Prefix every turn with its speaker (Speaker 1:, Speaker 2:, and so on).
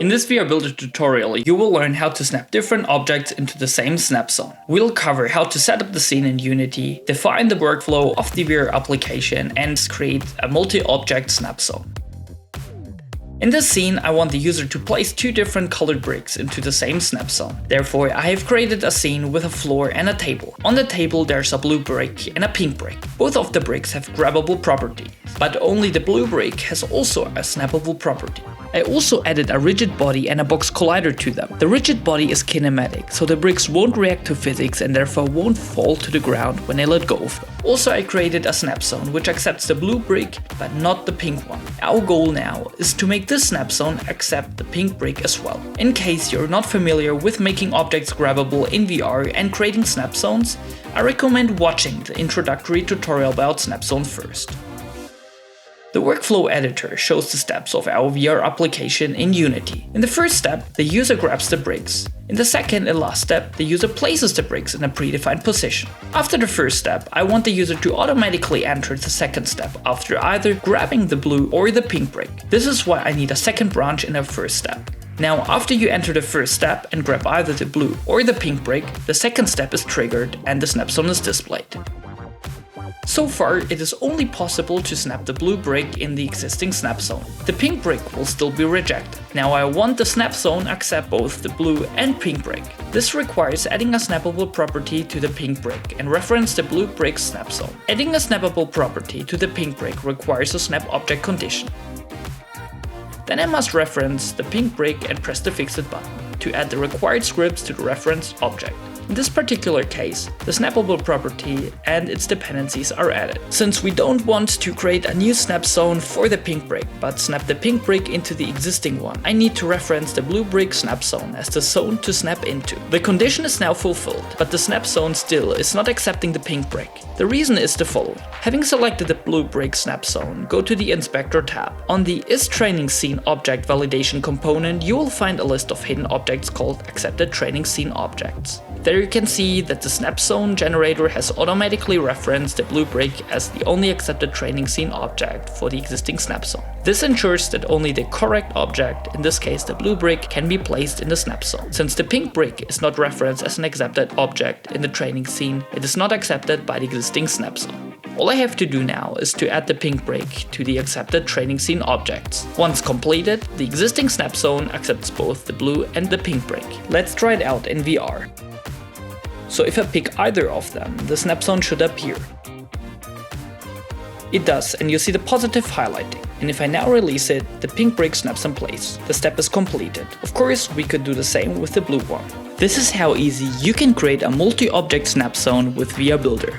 Speaker 1: In this VR Builder tutorial, you will learn how to snap different objects into the same snap zone. We'll cover how to set up the scene in Unity, define the workflow of the VR application, and create a multi-object snap zone. In this scene, I want the user to place two different colored bricks into the same snap zone. Therefore, I have created a scene with a floor and a table. On the table there's a blue brick and a pink brick. Both of the bricks have grabbable properties, but only the blue brick has also a snappable property. I also added a rigid body and a box collider to them. The rigid body is kinematic, so the bricks won't react to physics and therefore won't fall to the ground when I let go of them. Also, I created a snap zone which accepts the blue brick but not the pink one. Our goal now is to make this snap zone accept the pink brick as well. In case you're not familiar with making objects grabbable in VR and creating snap zones, I recommend watching the introductory tutorial about snap zones first. The workflow editor shows the steps of our VR application in Unity. In the first step, the user grabs the bricks. In the second and last step, the user places the bricks in a predefined position. After the first step, I want the user to automatically enter the second step after either grabbing the blue or the pink brick. This is why I need a second branch in the first step. Now, after you enter the first step and grab either the blue or the pink brick, the second step is triggered and the snap zone is displayed. So far, it is only possible to snap the blue brick in the existing snap zone. The pink brick will still be rejected. Now I want the snap zone accept both the blue and pink brick. This requires adding a snappable property to the pink brick and reference the blue brick's snap zone. Adding a snappable property to the pink brick requires a snap object condition. Then I must reference the pink brick and press the fixed button to add the required scripts to the reference object. In this particular case, the snappable property and its dependencies are added. Since we don't want to create a new snap zone for the pink brick, but snap the pink brick into the existing one, I need to reference the blue brick snap zone as the zone to snap into. The condition is now fulfilled, but the snap zone still is not accepting the pink brick. The reason is the following. Having selected the blue brick snap zone, go to the Inspector tab. On the isTrainingScene object validation component, you will find a list of hidden objects called accepted training scene objects. There you can see that the snap zone generator has automatically referenced the blue brick as the only accepted training scene object for the existing snap zone. This ensures that only the correct object, in this case the blue brick, can be placed in the snap zone. Since the pink brick is not referenced as an accepted object in the training scene, it is not accepted by the existing snap zone. All I have to do now is to add the pink brick to the accepted training scene objects. Once completed, the existing snap zone accepts both the blue and the pink brick. Let's try it out in VR. So if I pick either of them, the snap zone should appear. It does, and you see the positive highlighting. And if I now release it, the pink brick snaps in place. The step is completed. Of course, we could do the same with the blue one. This is how easy you can create a multi-object snap zone with VR Builder.